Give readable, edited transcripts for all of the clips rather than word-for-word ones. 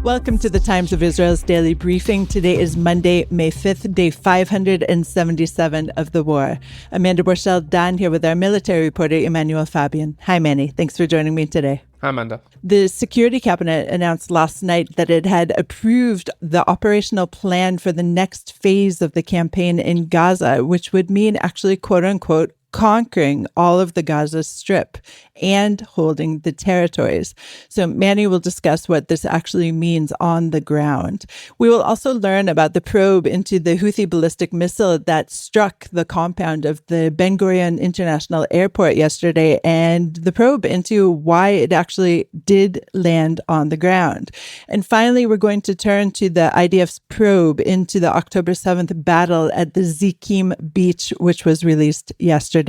Welcome to the Times of Israel's daily briefing. Today is Monday, May 5th, day 577 of the war. Amanda Borschel-Dan here with our military reporter, Emmanuel Fabian. Hi, Manny. Thanks for joining me today. Hi, Amanda. The Security Cabinet announced last night that it had approved the operational plan for the next phase of the campaign in Gaza, which would mean actually, quote unquote, conquering all of the Gaza Strip and holding the territories. So Manny will discuss what this actually means on the ground. We will also learn about the probe into the Houthi ballistic missile that struck the compound of the Ben Gurion International Airport yesterday, and the probe into why it actually did land on the ground. And finally, we're going to turn to the IDF's probe into the October 7th battle at the Zikim beach, which was released yesterday.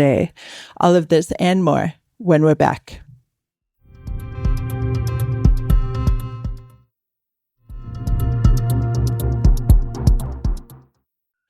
All of this and more when we're back.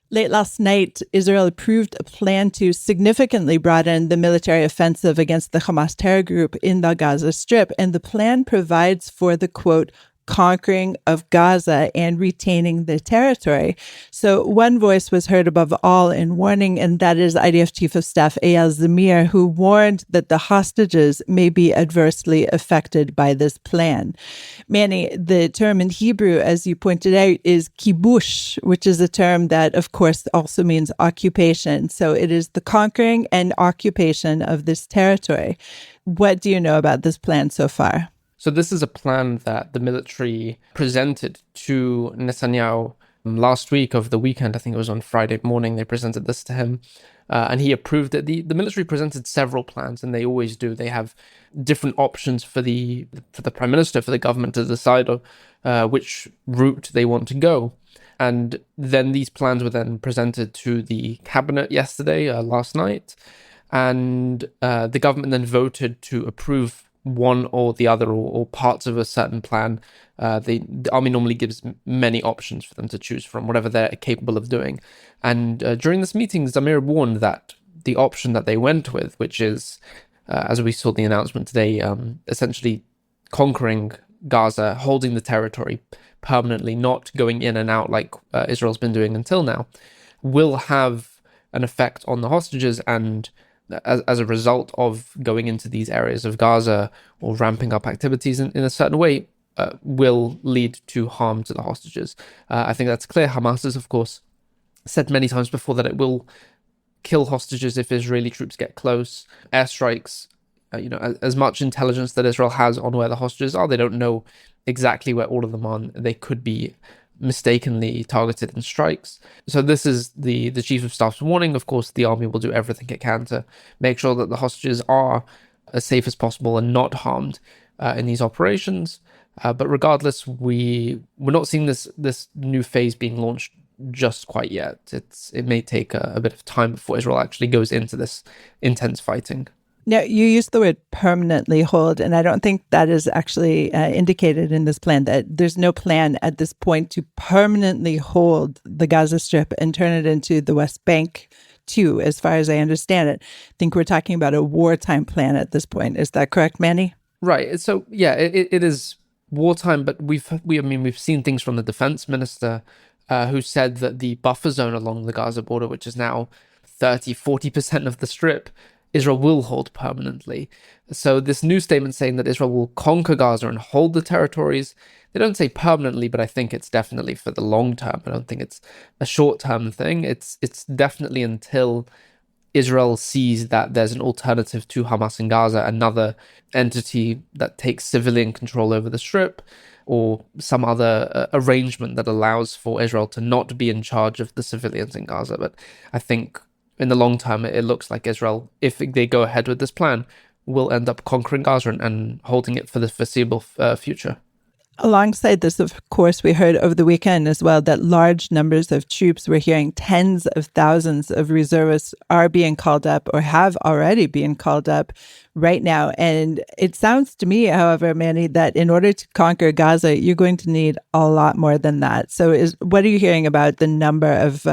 Late last night, Israel approved a plan to significantly broaden the military offensive against the Hamas terror group in the Gaza Strip. And the plan provides for the, quote, conquering of Gaza and retaining the territory. So one voice was heard above all in warning, and that is IDF Chief of Staff Eyal Zamir, who warned that the hostages may be adversely affected by this plan. Manny, the term in Hebrew, as you pointed out, is kibush, which is a term that, of course, also means occupation. So it is the conquering and occupation of this territory. What do you know about this plan so far? So this is a plan that the military presented to Netanyahu last week over the weekend. I think it was on Friday morning they presented this to him, and he approved it. The military presented several plans, and they always do. They have different options for the prime minister, for the government to decide on which route they want to go. And then these plans were then presented to the cabinet yesterday, last night, and the government then voted to approve one or the other or parts of a certain plan. The army normally gives many options for them to choose from, whatever they're capable of doing. And during this meeting, Zamir warned that the option that they went with, which is, as we saw the announcement today, essentially conquering Gaza, holding the territory permanently, not going in and out like Israel's been doing until now, will have an effect on the hostages, and as a result of going into these areas of Gaza or ramping up activities in a certain way, will lead to harm to the hostages. I think that's clear. Hamas has, of course, said many times before that it will kill hostages if Israeli troops get close. Airstrikes, as much intelligence that Israel has on where the hostages are, they don't know exactly where all of them are. They could be mistakenly targeted in strikes. So this is the chief of staff's warning. Of course, the army will do everything it can to make sure that the hostages are as safe as possible and not harmed in these operations. But regardless, we're not seeing this new phase being launched just quite yet. It may take a bit of time before Israel actually goes into this intense fighting. Now, you used the word permanently hold, and I don't think that is actually indicated in this plan, that there's no plan at this point to permanently hold the Gaza Strip and turn it into the West Bank too, as far as I understand it. I think we're talking about a wartime plan at this point. Is that correct, Manny? Right. So, yeah, it is wartime, but we've seen things from the defense minister who said that the buffer zone along the Gaza border, which is now 40% of the strip, Israel will hold permanently. So this new statement saying that Israel will conquer Gaza and hold the territories, they don't say permanently, but I think it's definitely for the long term. I don't think it's a short-term thing. It's definitely until Israel sees that there's an alternative to Hamas in Gaza, another entity that takes civilian control over the strip, or some other arrangement that allows for Israel to not be in charge of the civilians in Gaza. But I think in the long term, it looks like Israel, if they go ahead with this plan, will end up conquering Gaza and holding it for the foreseeable future. Alongside this, of course, we heard over the weekend as well that large numbers of troops, we're hearing tens of thousands of reservists are being called up or have already been called up right now. And it sounds to me, however, Manny, that in order to conquer Gaza, you're going to need a lot more than that. So what are you hearing about the number of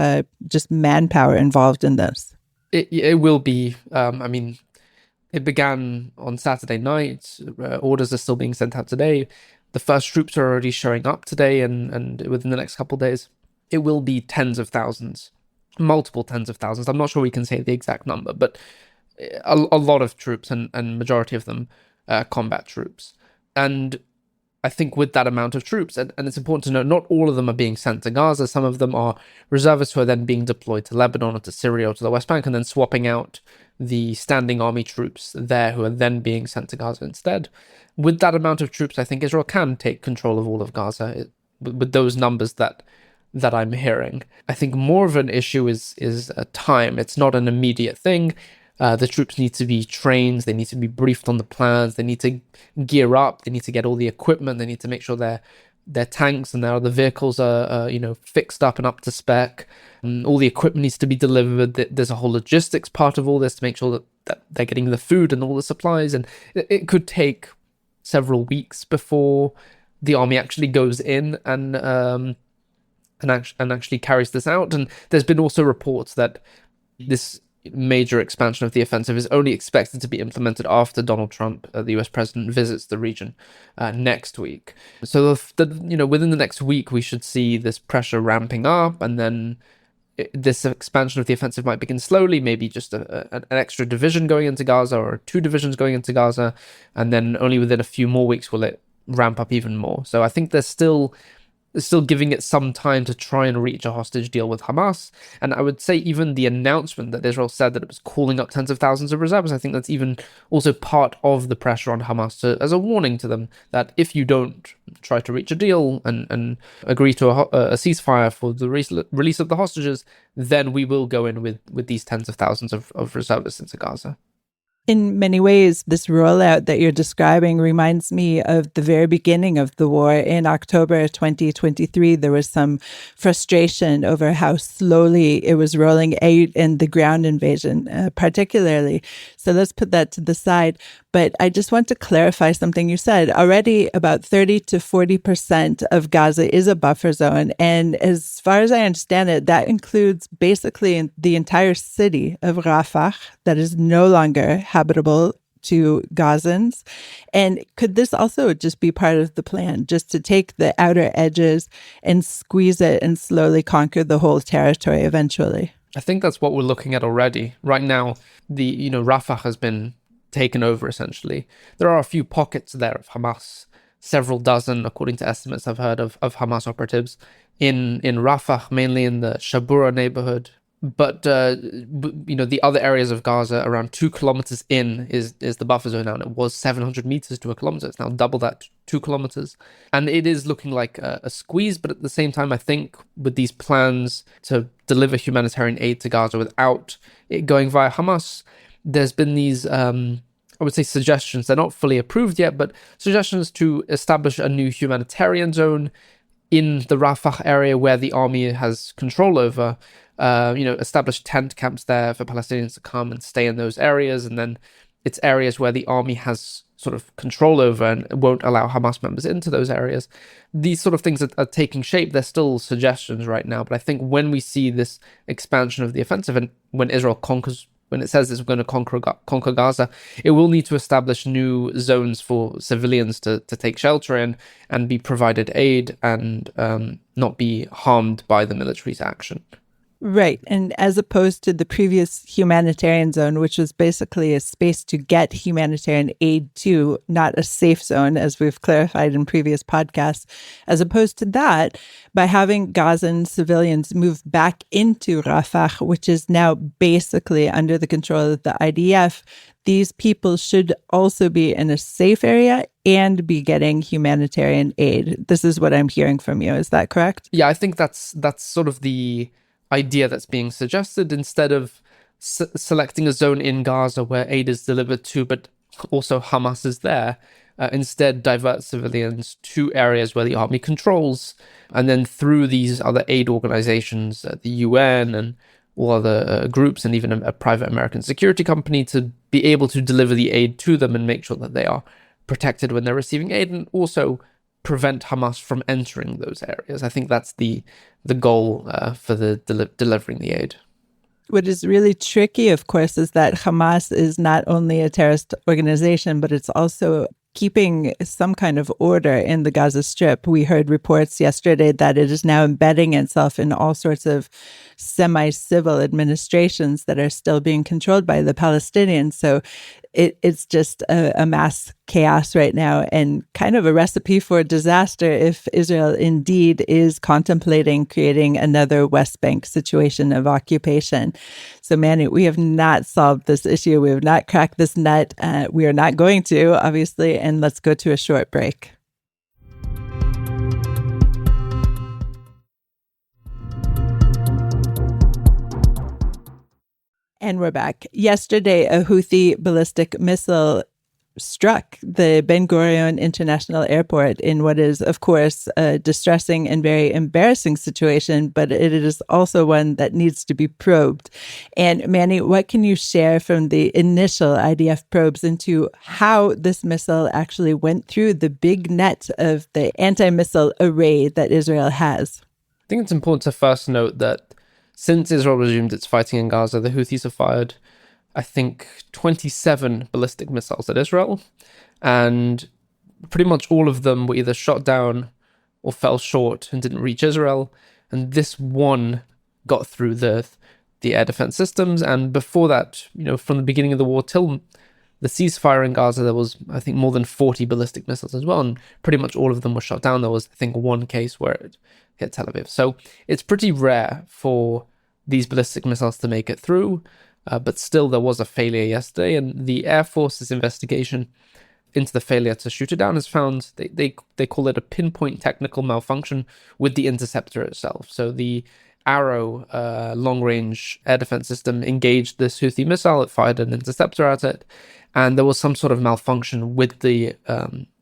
just manpower involved in this? It will be, it began on Saturday night. Orders are still being sent out today. the first troops are already showing up today and within the next couple of days. It will be tens of thousands, multiple tens of thousands. I'm not sure we can say the exact number, but a lot of troops, and majority of them combat troops. And I think with that amount of troops, and it's important to note, not all of them are being sent to Gaza. Some of them are reservists who are then being deployed to Lebanon or to Syria or to the West Bank, and then swapping out the standing army troops there who are then being sent to Gaza instead. With that amount of troops, I think Israel can take control of all of Gaza with those numbers that I'm hearing. I think more of an issue is time. It's not an immediate thing. The troops need to be trained. They need to be briefed on the plans. They need to gear up. They need to get all the equipment. They need to make sure their tanks and their other vehicles are fixed up and up to spec. All the equipment needs to be delivered. There's a whole logistics part of all this to make sure that they're getting the food and all the supplies. And it could take several weeks before the army actually goes in and actually carries this out. And there's been also reports that this major expansion of the offensive is only expected to be implemented after Donald Trump, the US president, visits the region next week. So within the next week, we should see this pressure ramping up, and then this expansion of the offensive might begin slowly, maybe just an extra division going into Gaza or 2 divisions going into Gaza, and then only within a few more weeks will it ramp up even more. So I think there's still giving it some time to try and reach a hostage deal with Hamas. And I would say even the announcement that Israel said that it was calling up tens of thousands of reserves, I think that's even also part of the pressure on Hamas as a warning to them that if you don't try to reach a deal and agree to a ceasefire for the release of the hostages, then we will go in with these tens of thousands of reservists into Gaza. In many ways, this rollout that you're describing reminds me of the very beginning of the war. In October 2023, there was some frustration over how slowly it was rolling out in the ground invasion, particularly. So let's put that to the side. But I just want to clarify something you said. Already about 30 to 40% of Gaza is a buffer zone. And as far as I understand it, that includes basically the entire city of Rafah that is no longer habitable to Gazans. And could this also just be part of the plan, just to take the outer edges and squeeze it and slowly conquer the whole territory eventually? I think that's what we're looking at already. Right now, Rafah has been taken over, essentially. There are a few pockets there of Hamas, several dozen, according to estimates I've heard of Hamas operatives in Rafah, mainly in the Shabura neighborhood. But the other areas of Gaza, around 2 kilometers in, is the buffer zone now, and it was 700 meters to a kilometer. It's now double that, 2 kilometers, and it is looking like a squeeze. But at the same time, I think with these plans to deliver humanitarian aid to Gaza without it going via Hamas, there's been these, I would say, suggestions. They're not fully approved yet, but suggestions to establish a new humanitarian zone in the Rafah area where the army has control over. Establish tent camps there for Palestinians to come and stay in those areas. And then it's areas where the army has sort of control over and won't allow Hamas members into those areas. These sort of things are taking shape. They're still suggestions right now. But I think when we see this expansion of the offensive, and when Israel when it says it's going to conquer Gaza, it will need to establish new zones for civilians to take shelter in and be provided aid and not be harmed by the military's action. Right. And as opposed to the previous humanitarian zone, which was basically a space to get humanitarian aid to, not a safe zone, as we've clarified in previous podcasts, as opposed to that, by having Gazan civilians move back into Rafah, which is now basically under the control of the IDF, these people should also be in a safe area and be getting humanitarian aid. This is what I'm hearing from you. Is that correct? Yeah, I think that's sort of the idea that's being suggested. Instead of selecting a zone in Gaza where aid is delivered to, but also Hamas is there, instead divert civilians to areas where the army controls, and then through these other aid organizations, the UN and all other groups, and even a private American security company, to be able to deliver the aid to them and make sure that they are protected when they're receiving aid, and also prevent Hamas from entering those areas. I think that's the goal for the delivering the aid. What is really tricky, of course, is that Hamas is not only a terrorist organization, but it's also keeping some kind of order in the Gaza Strip. We heard reports yesterday that it is now embedding itself in all sorts of semi-civil administrations that are still being controlled by the Palestinians. So it's just a mass chaos right now, and kind of a recipe for disaster if Israel indeed is contemplating creating another West Bank situation of occupation. So, Manny, we have not solved this issue. We have not cracked this nut. We are not going to, obviously. And let's go to a short break. And we're back. Yesterday, a Houthi ballistic missile struck the Ben Gurion International Airport in what is, of course, a distressing and very embarrassing situation, but it is also one that needs to be probed. And Manny, what can you share from the initial IDF probes into how this missile actually went through the big net of the anti-missile array that Israel has? I think it's important to first note that since Israel resumed its fighting in Gaza, the Houthis have fired, I think, 27 ballistic missiles at Israel, and pretty much all of them were either shot down or fell short and didn't reach Israel, and this one got through the air defense systems. And before that, from the beginning of the war till the ceasefire in Gaza, there was, I think, more than 40 ballistic missiles as well, and pretty much all of them were shot down. There was, I think, one case where it hit Tel Aviv. So it's pretty rare for these ballistic missiles to make it through, but still there was a failure yesterday, and the Air Force's investigation into the failure to shoot it down has found, they call it a pinpoint technical malfunction with the interceptor itself. So the Arrow long-range air defense system engaged this Houthi missile. It fired an interceptor at it, and there was some sort of malfunction with the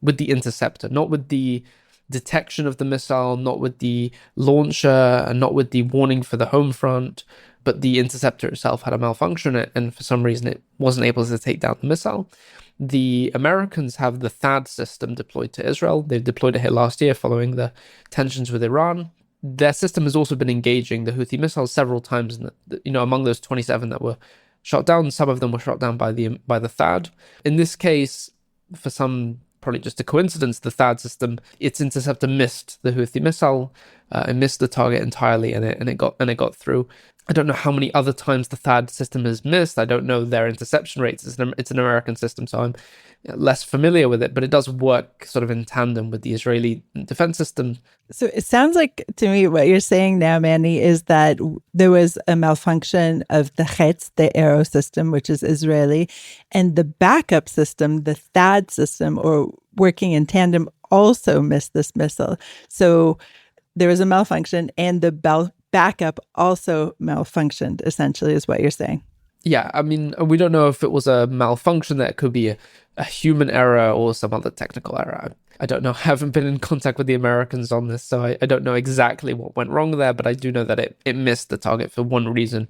interceptor, not with the detection of the missile, not with the launcher, and not with the warning for the home front, but the interceptor itself had a malfunction, and for some reason it wasn't able to take down the missile. The Americans have the THAAD system deployed to Israel. They deployed it here last year following the tensions with Iran. Their system has also been engaging the Houthi missiles several times, and among those 27 that were shot down, some of them were shot down by the THAAD. In this case, for some, probably just a coincidence, the THAAD system, its interceptor missed the Houthi missile, and missed the target entirely, and it got through. I don't know how many other times the THAAD system has missed. I don't know their interception rates. It's an American system, so I'm less familiar with it, but it does work sort of in tandem with the Israeli defense system. So it sounds like to me what you're saying now, Manny, is that there was a malfunction of the Chetz, the Arrow system, which is Israeli, and the backup system, the THAAD system, or working in tandem, also missed this missile. So there was a malfunction, and the backup also malfunctioned, essentially, is what you're saying. Yeah, I mean, we don't know if it was a malfunction. That could be a human error or some other technical error. I don't know. I haven't been in contact with the Americans on this, so I don't know exactly what went wrong there, but I do know that it missed the target for one reason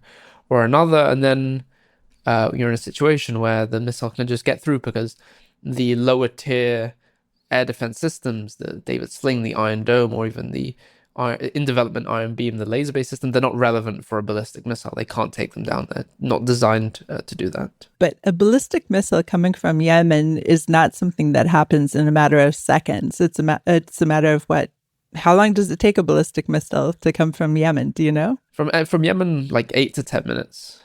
or another, and then you're in a situation where the missile can just get through because the lower tier air defense systems, the David Sling, the Iron Dome, or even the in development Iron Beam, the laser-based system, they're not relevant for a ballistic missile. They can't take them down. They're not designed to do that. But a ballistic missile coming from Yemen is not something that happens in a matter of seconds. It's a matter of what? How long does it take a ballistic missile to come from Yemen? Do you know? From Yemen, like 8 to 10 minutes.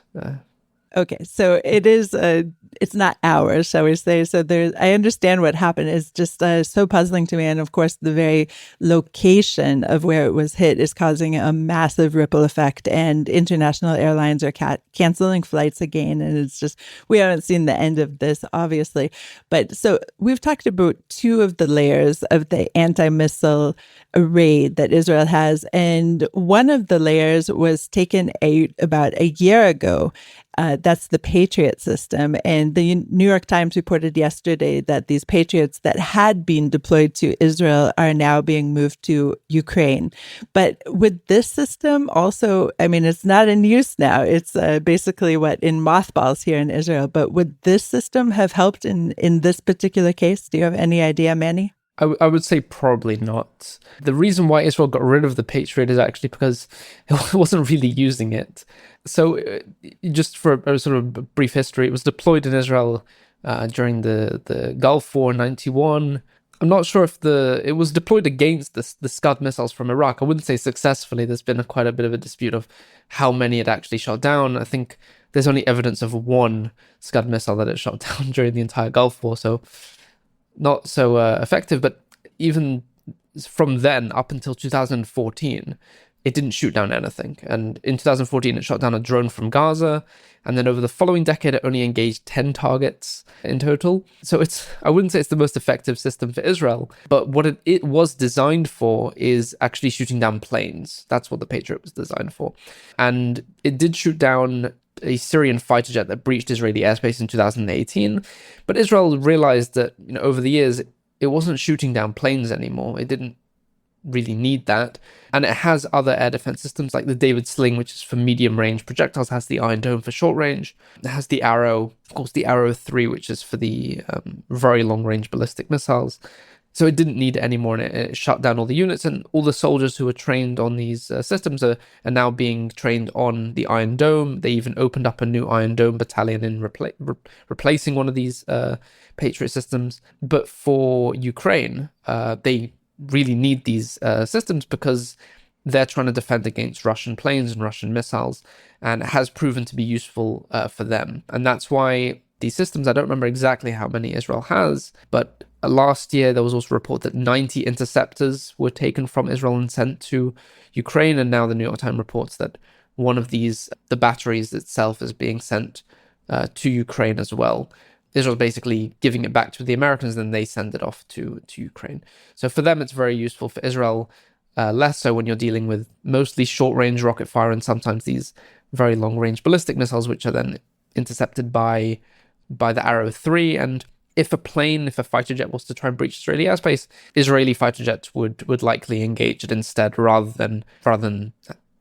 Okay, so it's not hours, shall we say. So I understand what happened. It's just so puzzling to me. And of course, the very location of where it was hit is causing a massive ripple effect. And international airlines are canceling flights again. And it's just, we haven't seen the end of this, obviously. But so we've talked about two of the layers of the anti-missile array that Israel has. And one of the layers was taken out about a year ago. That's the Patriot system. And the New York Times reported yesterday that these Patriots that had been deployed to Israel are now being moved to Ukraine. But with this system also, I mean, it's not in use now. It's basically in mothballs here in Israel. But would this system have helped in this particular case? Do you have any idea, Manny? I would say probably not. The reason why Israel got rid of the Patriot is actually because it wasn't really using it. So just for a sort of brief history, it was deployed in Israel during the Gulf War in 91. I'm not sure if it was deployed against the Scud missiles from Iraq. I wouldn't say successfully. There's been quite a bit of a dispute of how many it actually shot down. I think there's only evidence of one Scud missile that it shot down during the entire Gulf War, so not so effective. But even from then up until 2014, it didn't shoot down anything. And in 2014, it shot down a drone from Gaza. And then over the following decade, it only engaged 10 targets in total. So I wouldn't say it's the most effective system for Israel, but what it was designed for is actually shooting down planes. That's what the Patriot was designed for. And it did shoot down a Syrian fighter jet that breached Israeli airspace in 2018. But Israel realized that, over the years, it wasn't shooting down planes anymore. It didn't really need that. And it has other air defense systems like the David Sling, which is for medium range projectiles, has the Iron Dome for short range. It has the Arrow, of course, the Arrow 3, which is for the very long range ballistic missiles. So it didn't need it anymore, and it shut down all the units, and all the soldiers who were trained on these systems are now being trained on the Iron Dome. They even opened up a new Iron Dome battalion in replacing one of these Patriot systems. But for Ukraine, they really need these systems because they're trying to defend against Russian planes and Russian missiles, and it has proven to be useful for them. And that's why these systems, I don't remember exactly how many Israel has, but last year there was also a report that 90 interceptors were taken from Israel and sent to Ukraine, and now the New York Times reports that one of these, the batteries itself, is being sent to Ukraine as well. Israel's basically giving it back to the Americans, then they send it off to Ukraine. So for them, it's very useful. For Israel, less so when you're dealing with mostly short-range rocket fire and sometimes these very long-range ballistic missiles, which are then intercepted by the Arrow 3. And if a fighter jet was to try and breach Israeli airspace, Israeli fighter jets would likely engage it instead, rather than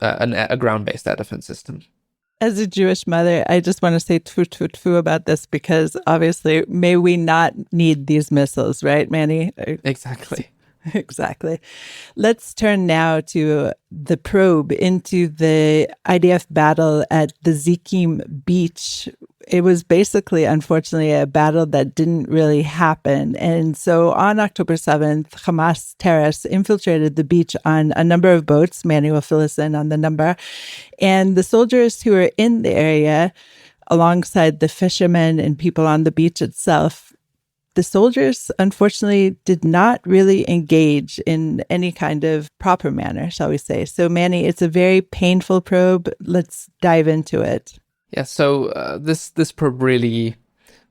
a ground-based air defense system. As a Jewish mother, I just want to say tfu, tfu, tfu about this, because obviously, may we not need these missiles, right, Manny? Exactly. Exactly. Let's turn now to the probe into the IDF battle at the Zikim beach. It was basically, unfortunately, a battle that didn't really happen. And so on October 7th, Hamas terrorists infiltrated the beach on a number of boats. Manny will fill us in on the number. And the soldiers who were in the area, alongside the fishermen and people on the beach itself, the soldiers, unfortunately, did not really engage in any kind of proper manner, shall we say. So, Manny, it's a very painful probe. Let's dive into it. Yeah, so this probe really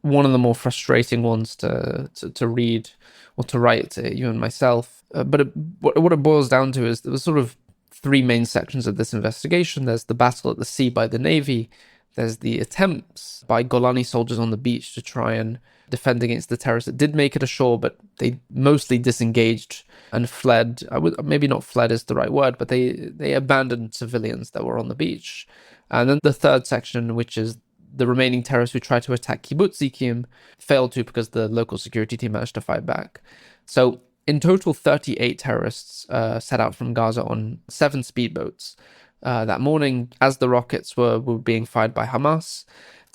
one of the more frustrating ones to read or to write to you and myself. But what it boils down to is there was sort of three main sections of this investigation. There's the battle at the sea by the Navy. There's the attempts by Golani soldiers on the beach to try and defend against the terrorists that did make it ashore, but they mostly disengaged and fled. Maybe not fled is the right word, but they abandoned civilians that were on the beach. And then the third section, which is the remaining terrorists who tried to attack Kibbutz Zikim, failed to because the local security team managed to fight back. So in total, 38 terrorists set out from Gaza on 7 speedboats that morning as the rockets were being fired by Hamas.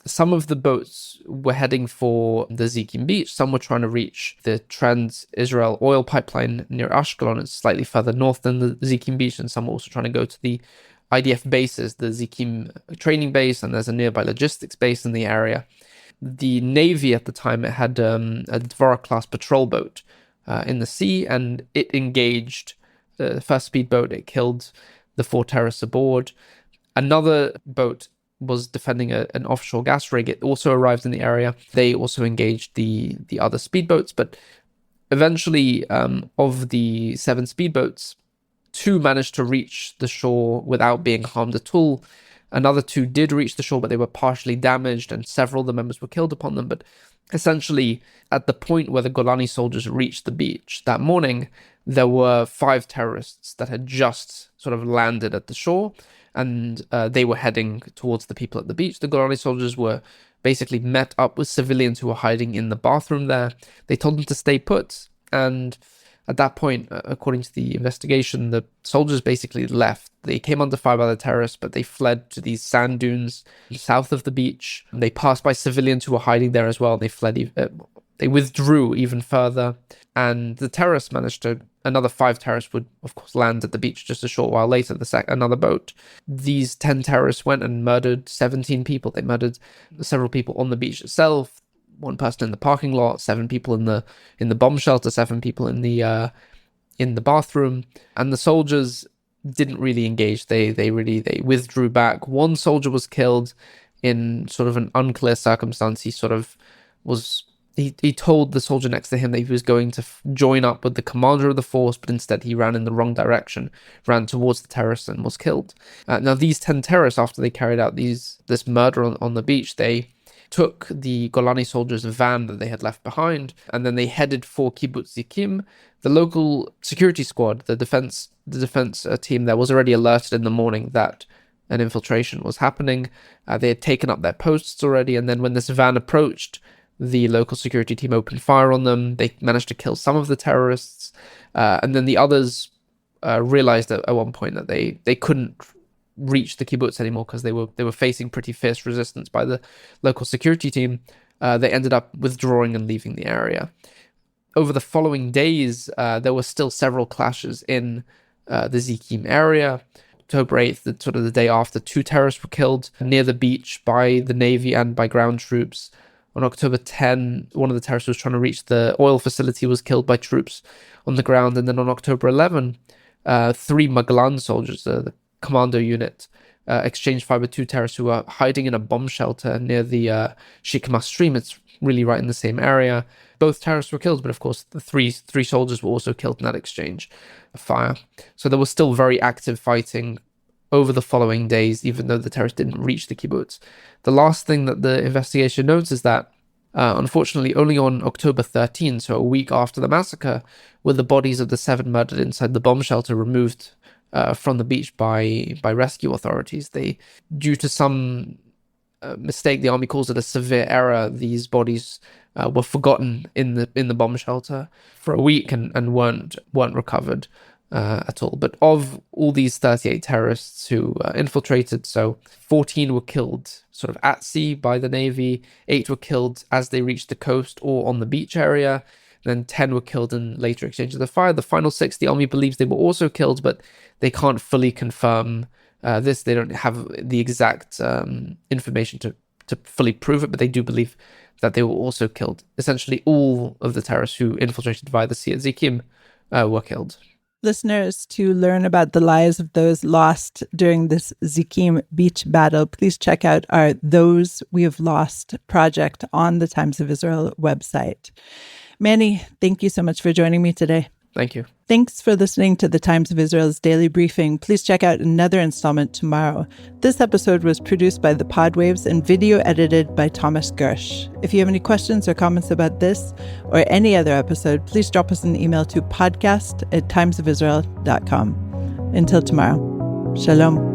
Some of the boats were heading for the Zikim beach. Some were trying to reach the Trans-Israel oil pipeline near Ashkelon. It's slightly further north than the Zikim beach. And some were also trying to go to the IDF bases, the Zikim training base, and there's a nearby logistics base in the area. The Navy at the time, it had a Dvorah-class patrol boat in the sea, and it engaged the first speedboat. It killed the 4 terrorists aboard. Another boat was defending an offshore gas rig. It also arrived in the area. They also engaged the other speedboats, but eventually, of the 7 speedboats, 2 managed to reach the shore without being harmed at all. Another 2 did reach the shore, but they were partially damaged, and several of the members were killed upon them. But essentially, at the point where the Golani soldiers reached the beach that morning, there were 5 terrorists that had just sort of landed at the shore, and they were heading towards the people at the beach. The Golani soldiers were basically met up with civilians who were hiding in the bathroom there. They told them to stay put, and At that point, according to the investigation, the soldiers basically left. They came under fire by the terrorists, but they fled to these sand dunes south of the beach. They passed by civilians who were hiding there as well. They fled. They withdrew even further, and the terrorists managed to. Another 5 terrorists would, of course, land at the beach just a short while later. Another boat. These 10 terrorists went and murdered 17 people. They murdered several people on the beach itself. 1 person in the parking lot. 7 people in the bomb shelter. 7 people in the bathroom. And the soldiers didn't really engage. They withdrew back. 1 soldier was killed in sort of an unclear circumstance. He told the soldier next to him that he was going to join up with the commander of the force, but instead he ran in the wrong direction, ran towards the terrorists and was killed. Now, these 10 terrorists, after they carried out this murder on the beach, they took the Golani soldiers' van that they had left behind, and then they headed for Kibbutz Zikim. The local security squad, the defense team there, was already alerted in the morning that an infiltration was happening. They had taken up their posts already, and then when this van approached, the local security team opened fire on them. They managed to kill some of the terrorists, and then the others realized at one point that they couldn't reach the kibbutz anymore because they were facing pretty fierce resistance by the local security team. They ended up withdrawing and leaving the area. Over the following days, there were still several clashes in the Zikim area. October 8th, sort of the day after, 2 terrorists were killed near the beach by the Navy and by ground troops. On October 10, one of the terrorists who was trying to reach the oil facility was killed by troops on the ground. And then on October 11, 3 Maglan soldiers, the commando unit, exchanged fire with 2 terrorists who were hiding in a bomb shelter near the Shikma stream. It's really right in the same area. Both terrorists were killed, but of course the three soldiers were also killed in that exchange of fire. So there was still very active fighting over the following days, even though the terrorists didn't reach the kibbutz. The last thing that the investigation notes is that, unfortunately, only on October 13, so a week after the massacre, were the bodies of the 7 murdered inside the bomb shelter removed from the beach by rescue authorities. Due to some mistake, the army calls it a severe error, these bodies were forgotten in the bomb shelter for a week and weren't recovered at all. But of all these 38 terrorists who infiltrated, so 14 were killed sort of at sea by the Navy, 8 were killed as they reached the coast or on the beach area, then 10 were killed in later exchanges of fire. The final 6, the army believes they were also killed, but they can't fully confirm this. They don't have the exact information to fully prove it, but they do believe that they were also killed. Essentially, all of the terrorists who infiltrated via the sea at Zikim were killed. Listeners, to learn about the lives of those lost during this Zikim beach battle, please check out our Those We Have Lost project on the Times of Israel website. Manny, thank you so much for joining me today. Thank you. Thanks for listening to the Times of Israel's daily briefing. Please check out another installment tomorrow. This episode was produced by the Podwaves and video edited by Thomas Gersh. If you have any questions or comments about this or any other episode, please drop us an email to podcast@timesofisrael.com. Until tomorrow, shalom.